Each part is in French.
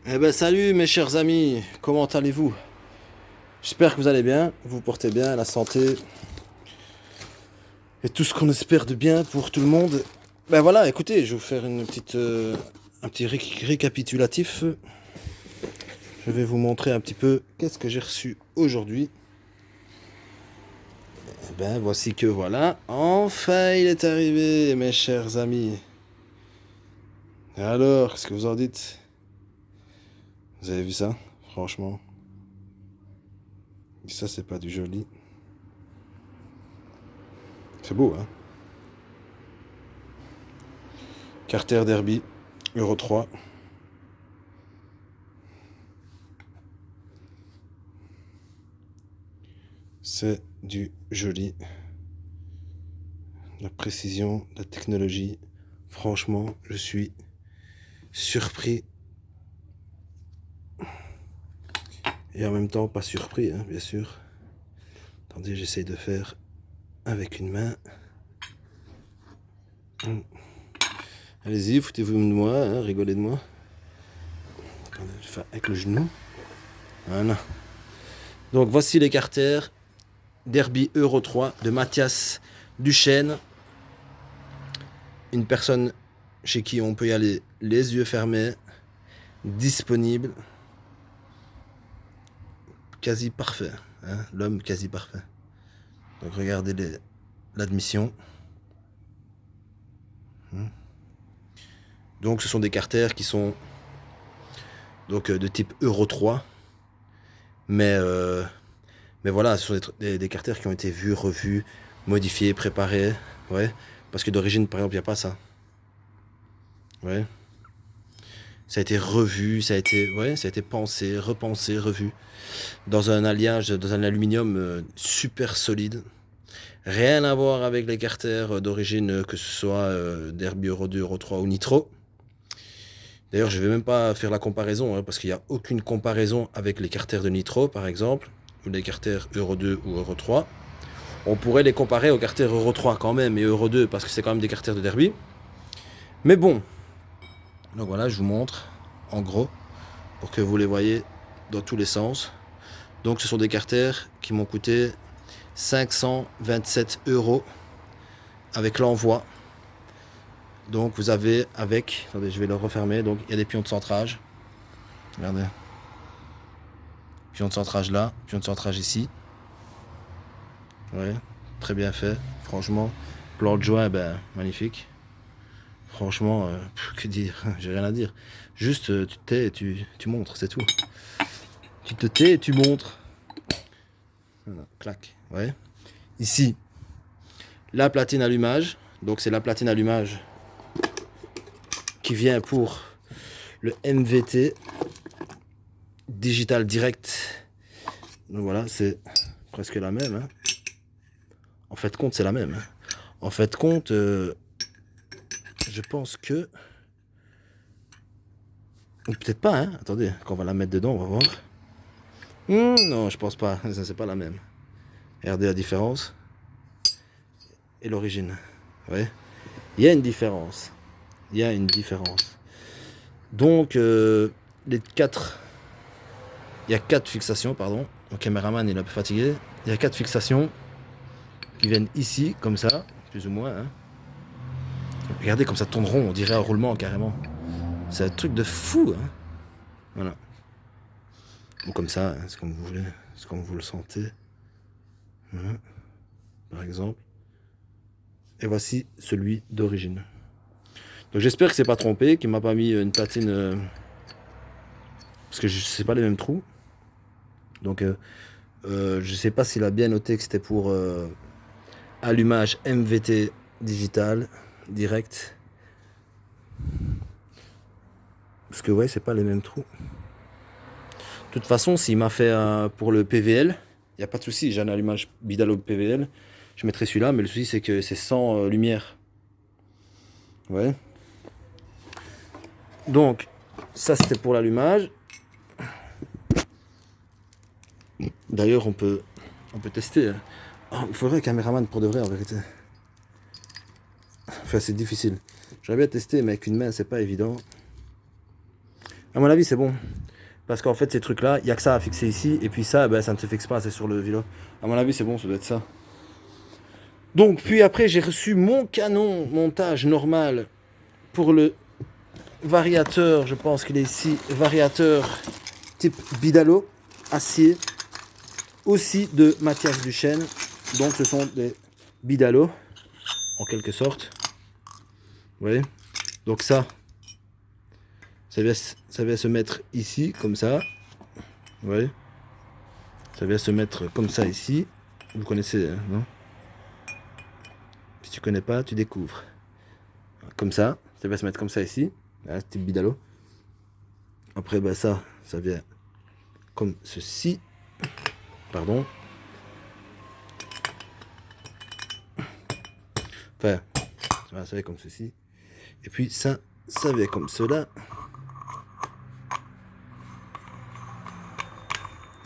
Eh ben salut mes chers amis, comment allez-vous? J'espère que vous allez bien, vous vous portez bien, la santé et tout ce qu'on espère de bien pour tout le monde. Ben voilà, écoutez, je vais vous faire un petit récapitulatif. Je vais vous montrer un petit peu qu'est-ce que j'ai reçu aujourd'hui. Eh ben voici que voilà, enfin il est arrivé mes chers amis. Alors, qu'est-ce que vous en dites? Vous avez vu ça? Franchement, ça c'est pas du joli. C'est beau, hein? Carter Derby, Euro 3. C'est du joli. La précision, la technologie. Franchement, je suis surpris et en même temps pas surpris, hein, bien sûr. Attendez, j'essaye de faire avec une main. Allez-y, foutez-vous de moi, hein, rigolez de moi. Attendez, je vais faire avec le genou. Voilà. Donc voici les carters Derby Euro 3 de Mathias Duchesne. Une personne chez qui on peut y aller les yeux fermés, disponible, quasi parfait, hein, l'homme quasi parfait. Donc regardez l'admission. Donc ce sont des carters qui sont donc de type Euro 3, mais voilà, ce sont des carters qui ont été vus, revus, modifiés, préparés, ouais, parce que d'origine par exemple il n'y a pas ça, ouais. Ça a été revu, ça a été pensé, repensé, revu dans un alliage, dans un aluminium super solide. Rien à voir avec les carters d'origine, que ce soit Derby Euro 2, Euro 3 ou Nitro. D'ailleurs, je ne vais même pas faire la comparaison, hein, parce qu'il n'y a aucune comparaison avec les carters de Nitro, par exemple, ou les carters Euro 2 ou Euro 3. On pourrait les comparer aux carters Euro 3 quand même, et Euro 2, parce que c'est quand même des carters de derby. Mais bon, donc voilà, je vous montre, en gros, pour que vous les voyez dans tous les sens. Donc ce sont des carters qui m'ont coûté 527 € avec l'envoi. Donc vous avez avec, attendez, je vais le refermer, donc il y a des pions de centrage. Regardez. Pion de centrage là, pion de centrage ici. Ouais, très bien fait. Franchement, plan de joint, ben, magnifique. Franchement, que dire? J'ai rien à dire. Juste, tu te tais et tu montres, c'est tout. Tu te tais et tu montres. Voilà, clac. Ouais. Ici, la platine allumage. Donc c'est la platine allumage qui vient pour le MVT Digital Direct. Donc voilà, c'est presque la même, hein. En fait, compte, c'est la même, hein. En fait, compte, je pense que... Ou peut-être pas, hein. Attendez, quand on va la mettre dedans, on va voir. Non, je pense pas. Ça, c'est pas la même. Regardez la différence. Et l'origine. Ouais. Il y a une différence. Il y a une différence. Donc, les quatre... Il y a quatre fixations, pardon. Mon caméraman, il est un peu fatigué. Il y a quatre fixations qui viennent ici, comme ça, plus ou moins, hein. Regardez comme ça tourne rond, on dirait un roulement carrément. C'est un truc de fou, hein. Voilà. Ou comme ça, hein, c'est comme vous voulez, c'est comme vous le sentez. Voilà, par exemple. Et voici celui d'origine. Donc j'espère que c'est pas trompé, qu'il m'a pas mis une platine, parce que c'est pas les mêmes trous. Donc je sais pas s'il a bien noté que c'était pour allumage MVT digital direct. Parce que ouais, c'est pas les mêmes trous. De toute façon, s'il m'a fait pour le PVL, il n'y a pas de souci, j'ai un allumage Bidalo PVL, je mettrai celui-là, mais le souci c'est que c'est sans lumière. Ouais. Donc, ça c'était pour l'allumage. D'ailleurs, on peut tester, hein. Oh, il faudrait un caméraman pour de vrai en vérité. Enfin, c'est difficile. J'aurais bien testé, mais avec une main, c'est pas évident. À mon avis, c'est bon. Parce qu'en fait, ces trucs-là, il n'y a que ça à fixer ici. Et puis ça, ben, ça ne se fixe pas, c'est sur le vélo. À mon avis, c'est bon, ça doit être ça. Donc, puis après, j'ai reçu mon canon montage normal pour le variateur. Je pense qu'il est ici. Variateur type Bidalo, acier. Aussi de Mathias Duchesne. Donc, ce sont des Bidalo, en quelque sorte. Vous voyez? Donc ça vient se mettre ici, comme ça. Vous voyez? Ça vient se mettre comme ça ici. Vous connaissez, hein, non? Si tu connais pas, tu découvres. Comme ça vient se mettre comme ça ici. Hein, type Bidalo. Après, bah ça vient comme ceci. Pardon. Enfin, ça vient comme ceci. Et puis ça vient comme cela.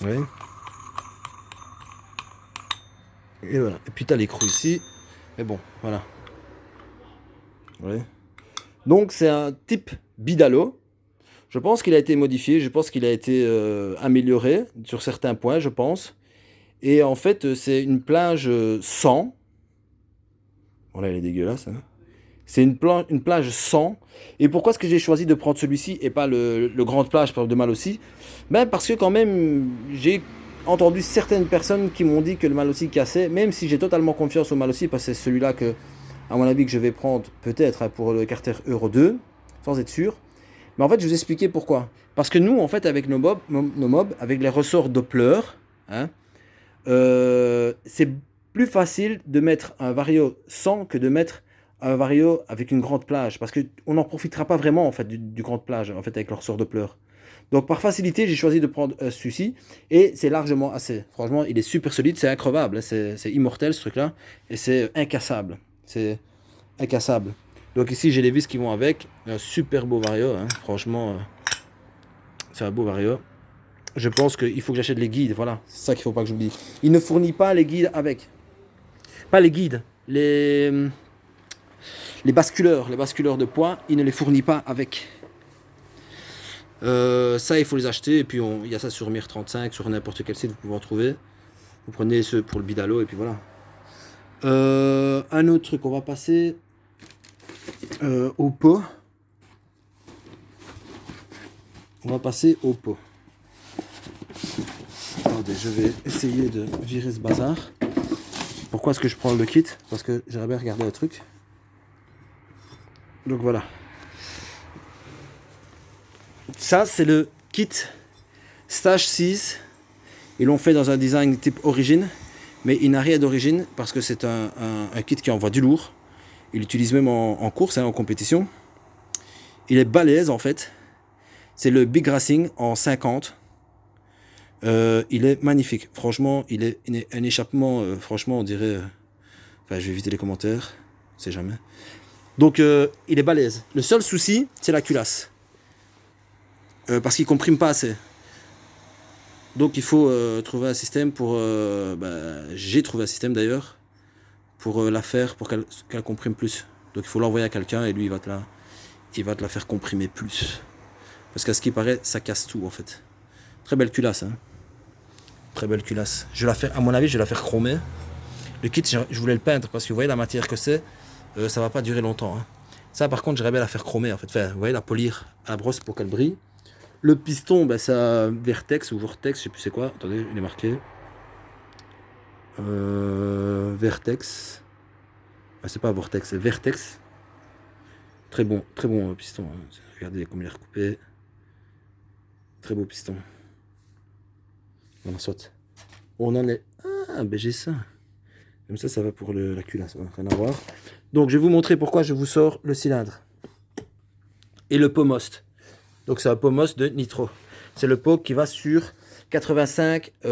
Ouais. Et voilà. Et puis t'as l'écrou ici. Mais bon, voilà. Ouais. Donc c'est un type Bidalo. Je pense qu'il a été modifié, je pense qu'il a été amélioré sur certains points, je pense. Et en fait, c'est une plage sans. Voilà, elle est dégueulasse. Hein. C'est une plage sans. Et pourquoi est-ce que j'ai choisi de prendre celui-ci et pas le grande plage de Malossi? Ben parce que quand même, j'ai entendu certaines personnes qui m'ont dit que le Malossi cassait, même si j'ai totalement confiance au Malossi, parce que c'est celui-là que, à mon avis, que je vais prendre peut-être hein, pour le Carter Euro 2, sans être sûr. Mais en fait, je vais vous expliquer pourquoi. Parce que nous, en fait, avec nos mobs avec les ressorts Doppler, hein, c'est plus facile de mettre un Vario sans que de mettre un Vario avec une grande plage. Parce qu'on n'en profitera pas vraiment, en fait, du grande plage, en fait, avec le ressort Doppler. Donc, par facilité, j'ai choisi de prendre celui-ci. Et c'est largement assez. Franchement, il est super solide, c'est increvable. Hein, c'est immortel, ce truc-là. Et c'est incassable. C'est incassable. Donc ici, j'ai les vis qui vont avec. Un super beau Vario. Hein. Franchement, c'est un beau Vario. Je pense qu'il faut que j'achète les guides. Voilà, c'est ça qu'il ne faut pas que j'oublie. Il ne fournit pas les guides avec. Pas les guides. Les basculeurs. Les basculeurs de poids, il ne les fournit pas avec. Ça, il faut les acheter. Et puis, il y a ça sur Mir35, sur n'importe quel site, vous pouvez en trouver. Vous prenez ceux pour le Bidalo et puis voilà. Un autre truc, on va passer au pot. On va passer au pot. Attendez, je vais essayer de virer ce bazar. Pourquoi est-ce que je prends le kit? Parce que j'aimerais bien regarder le truc. Donc voilà. Ça, c'est le kit Stage 6. Ils l'ont fait dans un design type origine. Mais il n'a rien d'origine parce que c'est un kit qui envoie du lourd. Il l'utilise même en course, hein, en compétition. Il est balèze en fait. C'est le Big Racing en 50. Il est magnifique. Franchement, il est un échappement. Franchement, on dirait. Enfin, je vais éviter les commentaires. On sait jamais. Donc, il est balèze. Le seul souci, c'est la culasse. Parce qu'il comprime pas assez. Donc, il faut trouver un système pour. J'ai trouvé un système d'ailleurs. Pour la faire, pour qu'elle comprime plus. Donc, il faut l'envoyer à quelqu'un et lui, il va te la faire comprimer plus. Parce qu'à ce qui paraît, ça casse tout en fait. Très belle culasse. Hein. Très belle culasse. Je vais la faire, à mon avis, je vais la faire chromer. Le kit, je voulais le peindre parce que vous voyez la matière que c'est, ça va pas durer longtemps. Hein. Ça, par contre, j'aimerais bien la faire chromer en fait. Enfin, vous voyez, la polir à la brosse pour qu'elle brille. Le piston, ben, c'est Vertex ou Vortex, je sais plus c'est quoi. Attendez, il est marqué. Vertex. Ah, c'est pas Vortex, c'est Vertex. Très bon piston. Hein. Regardez comme il est recoupé. Très beau piston. On en saute. On en est. Ah, ben j'ai ça. Comme ça va pour la culasse. Rien à voir. Donc, je vais vous montrer pourquoi je vous sors le cylindre. Et le pot Most. Donc, c'est un pot Most de nitro. C'est le pot qui va sur 90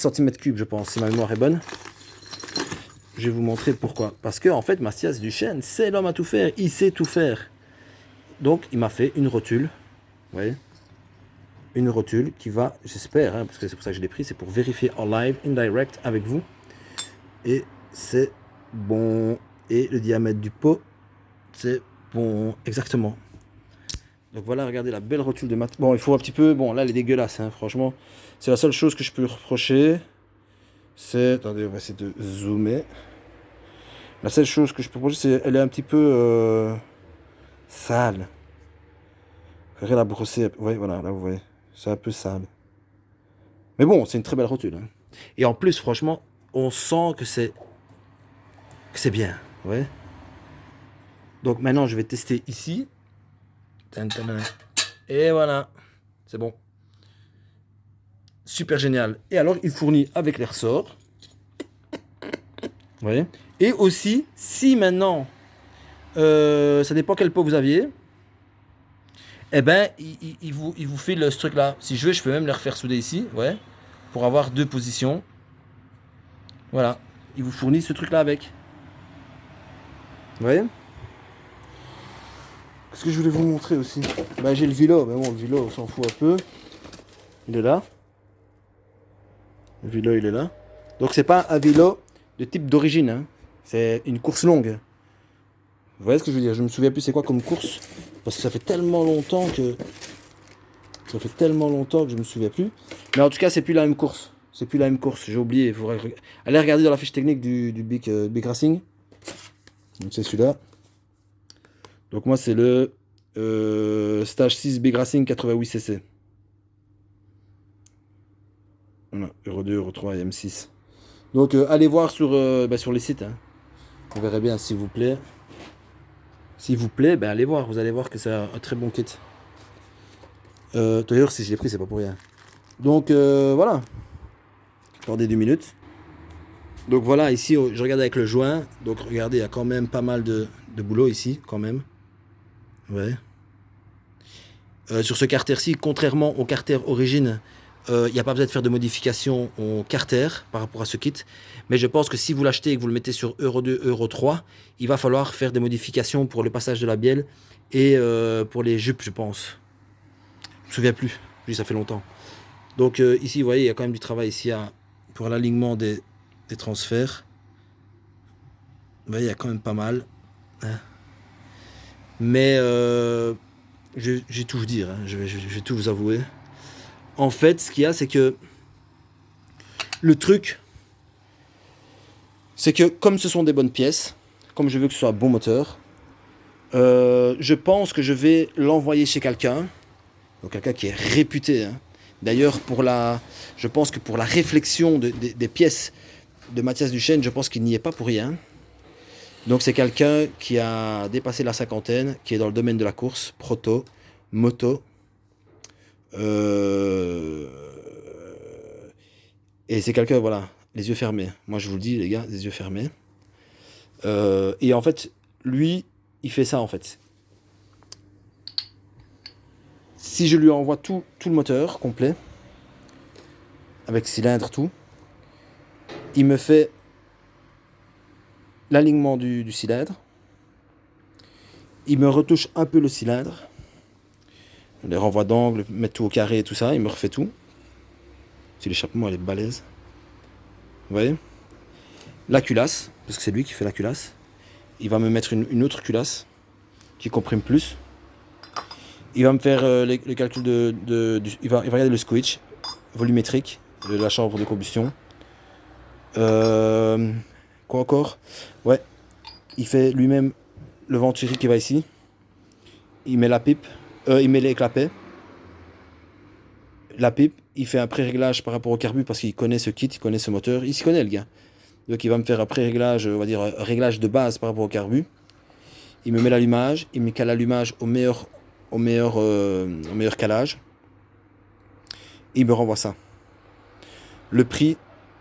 cm3, je pense, si ma mémoire est bonne. Je vais vous montrer pourquoi. Parce que, en fait, Mathias Duchesne, c'est l'homme à tout faire. Il sait tout faire. Donc, il m'a fait une rotule. Vous voyez ? Une rotule qui va, j'espère, hein, parce que c'est pour ça que je l'ai pris, c'est pour vérifier en live, in direct avec vous. Et c'est bon. Et le diamètre du pot, c'est bon. Exactement. Donc voilà, regardez la belle rotule de mat. Bon, il faut un petit peu... Bon, là, elle est dégueulasse, hein, franchement. C'est la seule chose que je peux reprocher. C'est... Attendez, on va essayer de zoomer. La seule chose que je peux reprocher, c'est elle est un petit peu sale. Faudrait la brosser. Ouais, voilà, là, vous voyez. C'est un peu sale. Mais bon, c'est une très belle rotule, hein. Et en plus, franchement, on sent que c'est bien. Ouais. Donc maintenant, je vais tester ici. Et voilà. C'est bon. Super génial. Et alors, il fournit avec les ressorts. Vous voyez. Et aussi, si maintenant, ça dépend quel pot vous aviez, eh ben, il vous fait ce truc-là. Si je veux, je peux même les refaire souder ici, ouais, pour avoir deux positions. Voilà. Il vous fournit ce truc-là avec. Vous voyez. Qu'est-ce que je voulais vous montrer aussi? Bah, j'ai le vélo, mais bon, le vélo, on s'en fout un peu. Il est là. Le vélo, il est là. Donc, c'est pas un vélo de type d'origine, hein. C'est une course longue. Vous voyez ce que je veux dire? Je me souviens plus c'est quoi comme course. Parce que ça fait tellement longtemps que... Ça fait tellement longtemps que je me souviens plus. Mais en tout cas, c'est plus la même course. C'est plus la même course. J'ai oublié. Allez regarder dans la fiche technique du Big Racing. Donc c'est celui-là. Donc moi, c'est le Stage 6 Big Racing 88cc. Voilà. Euro 2, Euro 3 et M6. Donc allez voir sur les sites, hein. Vous verrez bien s'il vous plaît. S'il vous plaît, ben allez voir. Vous allez voir que c'est un très bon kit. D'ailleurs, si je l'ai pris, c'est pas pour rien. Donc voilà. Attendez 2 minutes. Donc voilà, ici, je regarde avec le joint. Donc regardez, il y a quand même pas mal de boulot ici, quand même. Ouais. Sur ce carter-ci, contrairement au carter origine, il n'y a pas besoin de faire de modifications au carter par rapport à ce kit. Mais je pense que si vous l'achetez et que vous le mettez sur Euro 2, Euro 3, il va falloir faire des modifications pour le passage de la bielle et pour les jupes, je pense. Je me souviens plus, oui, ça fait longtemps. Donc ici, vous voyez, il y a quand même du travail ici pour l'alignement des transferts. Vous voyez, il y a quand même pas mal. Hein. Mais je vais tout vous dire, hein, je vais tout vous avouer. En fait, ce qu'il y a, c'est que le truc, c'est que comme ce sont des bonnes pièces, comme je veux que ce soit un bon moteur, je pense que je vais l'envoyer chez quelqu'un, donc quelqu'un qui est réputé. Hein. D'ailleurs, je pense que pour la réflexion des pièces de Mathias Duchesne, je pense qu'il n'y est pas pour rien. Donc c'est quelqu'un qui a dépassé la cinquantaine, qui est dans le domaine de la course, proto, moto. Et c'est quelqu'un, voilà, les yeux fermés. Moi je vous le dis les gars, les yeux fermés. Et en fait, lui, il fait ça en fait. Si je lui envoie tout le moteur complet, avec cylindre, tout, il me fait l'alignement du cylindre. Il me retouche un peu le cylindre. Je les renvoie d'angle, mettre tout au carré et tout ça, il me refait tout. Si l'échappement elle est balèze. Vous voyez? La culasse, parce que c'est lui qui fait la culasse. Il va me mettre une autre culasse qui comprime plus. Il va me faire les calculs il va regarder le switch volumétrique de la chambre de combustion. Quoi encore? Ouais. Il fait lui-même le venturi qui va ici. Il met la pipe. Il met les clapets. La pipe. Il fait un pré-réglage par rapport au carbu parce qu'il connaît ce kit, il connaît ce moteur. Il s'y connaît le gars. Donc il va me faire un pré-réglage, on va dire un réglage de base par rapport au carbu. Il me met l'allumage. Il me cale l'allumage au meilleur calage. Et il me renvoie ça. Le prix,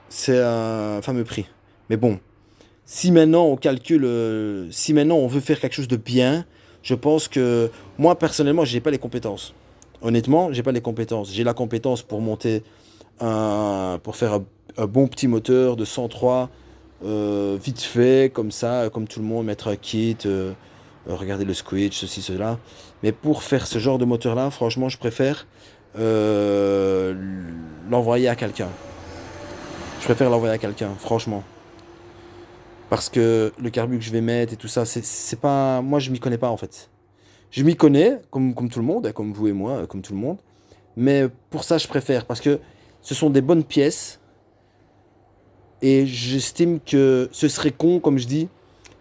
c'est un fameux prix. Mais bon, si maintenant on calcule, si maintenant on veut faire quelque chose de bien, je pense que moi personnellement, j'ai pas les compétences. Honnêtement, j'ai pas les compétences. J'ai la compétence pour monter pour faire un bon petit moteur de 103, vite fait, comme ça, comme tout le monde, mettre un kit, regarder le switch, ceci, cela. Mais pour faire ce genre de moteur-là, franchement, je préfère l'envoyer à quelqu'un. Je préfère l'envoyer à quelqu'un, franchement. Parce que le carbu que je vais mettre et tout ça, c'est pas... Moi, je m'y connais pas, en fait. Je m'y connais, comme tout le monde, comme vous et moi, comme tout le monde. Mais pour ça, je préfère, parce que ce sont des bonnes pièces. Et j'estime que ce serait con, comme je dis,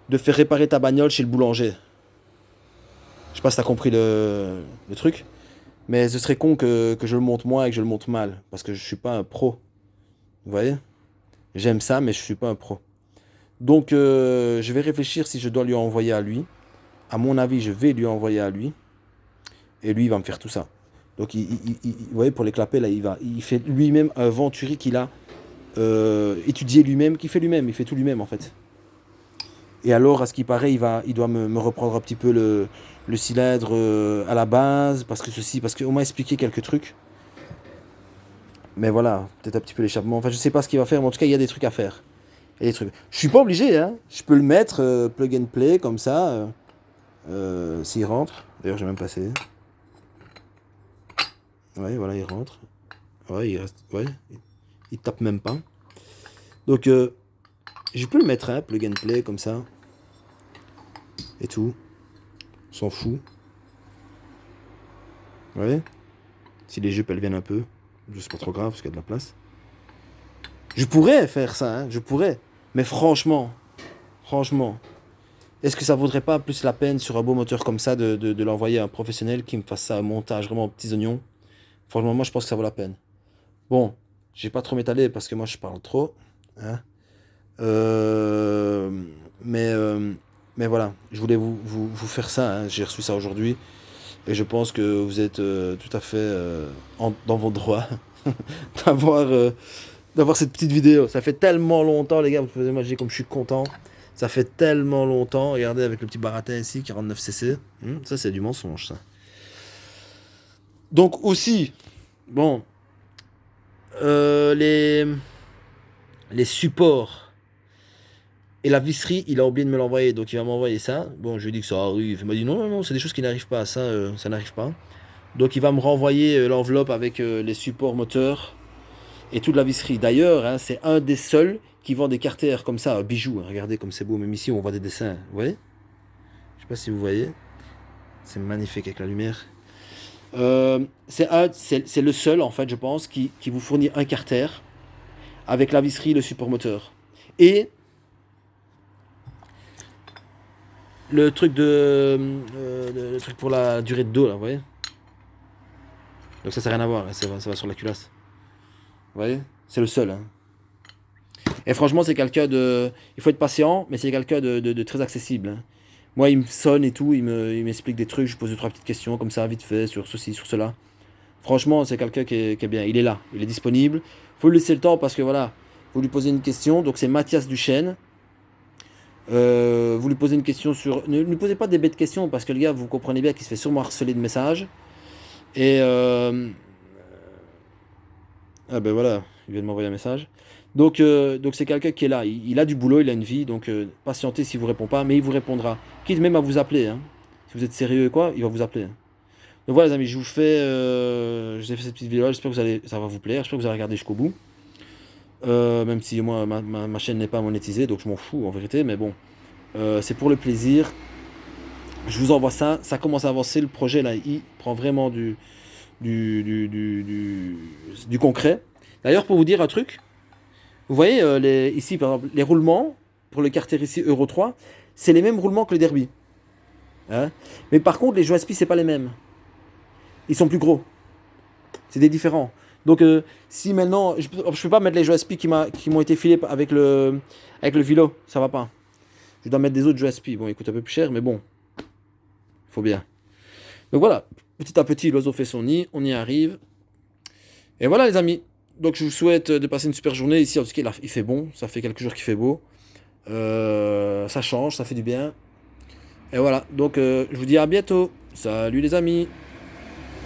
de faire réparer ta bagnole chez le boulanger. Je sais pas si t'as compris le truc. Mais ce serait con que je le monte moi et que je le monte mal. Parce que je suis pas un pro. Vous voyez? J'aime ça, mais je suis pas un pro. Donc, je vais réfléchir si je dois lui envoyer à lui. À mon avis, je vais lui envoyer à lui. Et lui, il va me faire tout ça. Donc, vous voyez, pour les clapets, là, il fait lui-même un Venturi qu'il a étudié lui-même, qu'il fait lui-même. Il fait tout lui-même, en fait. Et alors, à ce qui paraît, il doit me reprendre un petit peu le cylindre à la base, parce qu'on m'a expliqué quelques trucs. Mais voilà, peut-être un petit peu l'échappement. Enfin, je sais pas ce qu'il va faire, mais en tout cas, il y a des trucs à faire. Il y a des trucs. Je suis pas obligé, hein. Je peux le mettre plug and play comme ça, s'il rentre. D'ailleurs, j'ai même passé. Ouais, voilà, il rentre. Ouais, il reste. Ouais, il tape même pas. Donc, je peux le mettre, hein, plug and play comme ça. Et tout. On s'en fout. Ouais. Si les jupes elles viennent un peu, c'est pas trop grave parce qu'il y a de la place. Je pourrais faire ça, hein, je pourrais. Mais franchement, est-ce que ça vaudrait pas plus la peine sur un beau moteur comme ça de l'envoyer à un professionnel qui me fasse ça, un montage vraiment aux petits oignons? Franchement, moi je pense que ça vaut la peine. Bon, j'ai pas trop m'étaler parce que moi je parle trop. Hein. Euh, mais, euh, mais voilà, je voulais vous faire ça, hein. J'ai reçu ça aujourd'hui. Et je pense que vous êtes tout à fait dans vos droits d'avoir d'avoir cette petite vidéo. Ça fait tellement longtemps, les gars, vous pouvez imaginer comme je suis content. Ça fait tellement longtemps. Regardez avec le petit baratin ici, 49cc. Ça, c'est du mensonge, ça. Donc aussi, bon, euh, les, les supports et la visserie, il a oublié de me l'envoyer. Donc il va m'envoyer ça. Bon, je lui ai dit que ça arrive. Il m'a dit non, non, non, c'est des choses qui n'arrivent pas. Ça n'arrive pas. Donc il va me renvoyer l'enveloppe avec les supports moteurs et toute la visserie. D'ailleurs, hein, c'est un des seuls qui vend des carters comme ça, bijoux. Hein. Regardez comme c'est beau, même ici on voit des dessins. Vous voyez? Je sais pas si vous voyez. C'est magnifique avec la lumière. C'est le seul, en fait, je pense, qui vous fournit un carter avec la visserie et le support moteur. Et le truc le truc pour la durée de dos, là, vous voyez? Donc ça n'a rien à voir, ça va sur la culasse. Vous voyez? C'est le seul. Hein. Et franchement, c'est quelqu'un de. Il faut être patient, mais c'est quelqu'un de très accessible. Hein. Moi, il me sonne et tout, il m'explique des trucs, je pose deux, trois petites questions comme ça, vite fait, sur ceci, sur cela. Franchement, c'est quelqu'un qui est bien. Il est là, il est disponible. Faut lui laisser le temps parce que voilà, vous lui posez une question. Donc, c'est Mathias Duchesne. Vous lui posez une question sur. Ne lui posez pas des bêtes questions parce que le gars, vous comprenez bien qu'il se fait sûrement harceler de messages. Et. Ah ben voilà, il vient de m'envoyer un message. Donc c'est quelqu'un qui est là, il a du boulot, il a une vie, donc patientez s'il vous répond pas, mais il vous répondra. Quitte même à vous appeler, hein. Si vous êtes sérieux et quoi, il va vous appeler. Hein. Donc voilà les amis, je vous ai fait cette petite vidéo, j'espère que ça va vous plaire, j'espère que vous allez regarder jusqu'au bout. Même si moi, ma chaîne n'est pas monétisée, donc je m'en fous en vérité, mais bon, c'est pour le plaisir. Je vous envoie ça, ça commence à avancer, le projet là, il prend vraiment du concret. D'ailleurs, pour vous dire un truc, vous voyez ici par exemple les roulements pour le carter ici Euro 3, c'est les mêmes roulements que le Derby. Hein. Mais par contre, les joystick c'est pas les mêmes. Ils sont plus gros. C'est des différents. Donc si maintenant je peux pas mettre les joystick qui m'ont été filés avec le vélo, ça va pas. Je dois mettre des autres joystick. Bon, ils coûtent un peu plus cher, mais bon, faut bien. Donc voilà, petit à petit, l'oiseau fait son nid, on y arrive. Et voilà les amis. Donc je vous souhaite de passer une super journée. Ici en tout cas il fait bon, ça fait quelques jours qu'il fait beau. Ça change, ça fait du bien. Et voilà, donc je vous dis à bientôt. Salut les amis.